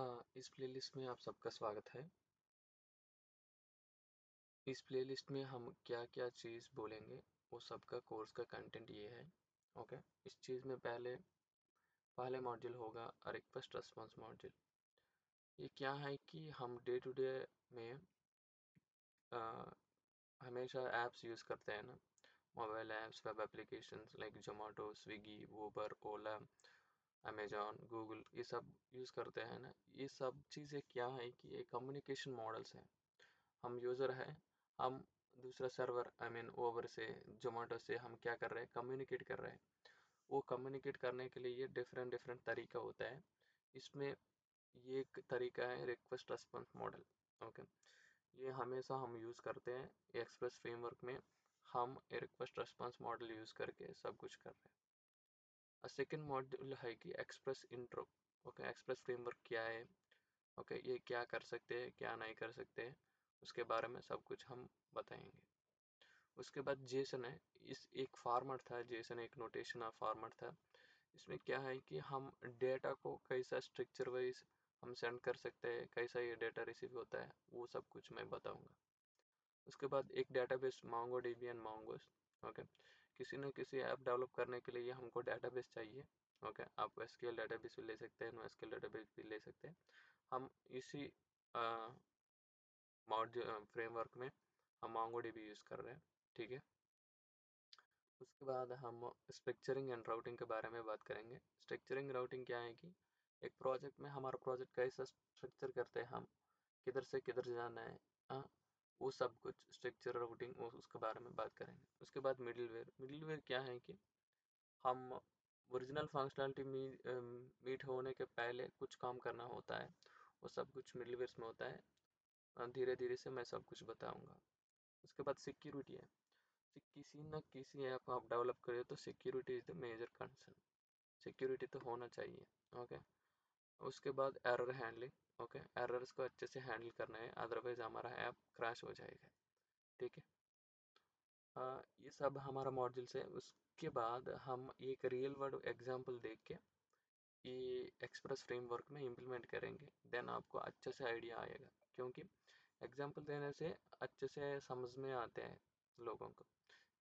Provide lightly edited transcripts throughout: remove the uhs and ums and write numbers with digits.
इस प्लेलिस्ट में आप सबका स्वागत है। इस प्लेलिस्ट में हम क्या क्या चीज़ बोलेंगे वो सबका कोर्स का कंटेंट ये है। ओके, इस चीज़ में पहले मॉड्यूल होगा रिक्वेस्ट रेस्पॉन्स मॉड्यूल। ये क्या है कि हम डे टू डे में आ, हमेशा ऐप्स यूज़ करते हैं ना, mobile apps, web applications like Zomato, Swiggy, Uber, Ola, Amazon, Google, ये सब यूज़ करते हैं ना। ये सब चीज़ें क्या है कि ये कम्युनिकेशन मॉडल्स हैं। हम यूज़र है, हम दूसरा सर्वर ओवर से, जोमेटो से हम क्या कर रहे हैं, कम्युनिकेट कर रहे हैं। वो कम्युनिकेट करने के लिए ये डिफरेंट डिफरेंट तरीका होता है। इसमें ये एक तरीका है रिक्वेस्ट रेस्पॉन्स मॉडल। ओके, ये हमेशा हम यूज़ करते हैं एक्सप्रेस फ्रेमवर्क में। हम रिक्वेस्ट रेस्पॉन्स मॉडल यूज़ करके सब कुछ कर रहे हैं। सेकेंड मॉड्यूल है कि express intro. Okay, express framework क्या है, ओके, ये क्या कर सकते हैं, क्या नहीं कर सकते हैं, उसके बारे में सब कुछ हम बताएंगे। उसके बाद जेसन है, इस एक फॉर्मेट था, जेसन एक नोटेशन ऑफ फॉर्मेट था। इसमें क्या है कि हम डेटा को कैसा स्ट्रक्चर वाइज हम सेंड कर सकते हैं, कैसा ये डेटा रिसीव होता है, वो सब कुछ मैं बताऊंगा। उसके बाद एक database Mongo dB and mongoose. Okay, किसी न किसी ऐप डेवलप करने के लिए हमको डेटाबेस चाहिए। ओके, आप एसक्यूएल डेटाबेस भी ले सकते हैं, नो एसक्यूएल डेटाबेस भी ले सकते हैं। हम इसी मॉड्यूल फ्रेमवर्क में हम मोंगोडीबी यूज़ कर रहे हैं। ठीक है, उसके बाद हम स्ट्रक्चरिंग एंड राउटिंग के बारे में बात करेंगे। स्ट्रक्चरिंग राउटिंग क्या है कि एक प्रोजेक्ट में हमारा प्रोजेक्ट कैसा स्ट्रक्चर करते हैं, हम किधर से किधर जाना है, हाँ, वो सब कुछ स्ट्रक्चर राउटिंग उसके बारे में बात करेंगे। उसके बाद मिडिलवेयर क्या है कि हम ओरिजिनल फंक्शनलिटी मीट होने के पहले कुछ काम करना होता है, वो सब कुछ मिडिलवेयर में होता है। धीरे धीरे से मैं सब कुछ बताऊंगा। उसके बाद सिक्योरिटी है, किसी न किसी ऐप आप डेवलप करें तो security is the major concern. Security तो होना चाहिए। ओके, उसके बाद एरर हैंडलिंग। ओके, एरर्स को अच्छे से हैंडल करना है, अदरवाइज हमारा ऐप क्रैश हो जाएगा। ठीक है, ये सब हमारा मॉड्यूल्स है। उसके बाद हम एक रियल वर्ल्ड एग्जांपल देख के ये एक्सप्रेस फ्रेमवर्क में इम्प्लीमेंट करेंगे, देन आपको अच्छे से आइडिया आएगा। क्योंकि एग्जांपल देने से अच्छे से समझ में आते हैं लोगों को।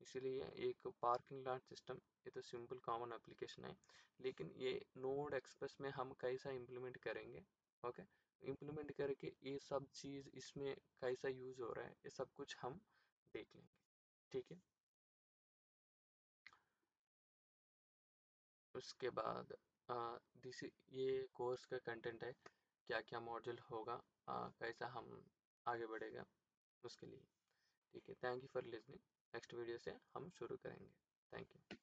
इसीलिए एक पार्किंग लॉट सिस्टम, ये तो सिंपल कॉमन एप्लीकेशन है, लेकिन ये नोड एक्सप्रेस में हम कैसा इम्प्लीमेंट करेंगे। ओके, इम्प्लीमेंट करके ये सब चीज़ इसमें कैसा यूज़ हो रहा है, ये सब कुछ हम देख लेंगे। ठीक है, उसके बाद दिस ये कोर्स का कंटेंट है, क्या क्या मॉड्यूल होगा, कैसा हम आगे बढ़ेगा उसके लिए। ठीक है, thank you for listening. Next video से हम शुरू करेंगे। Thank you.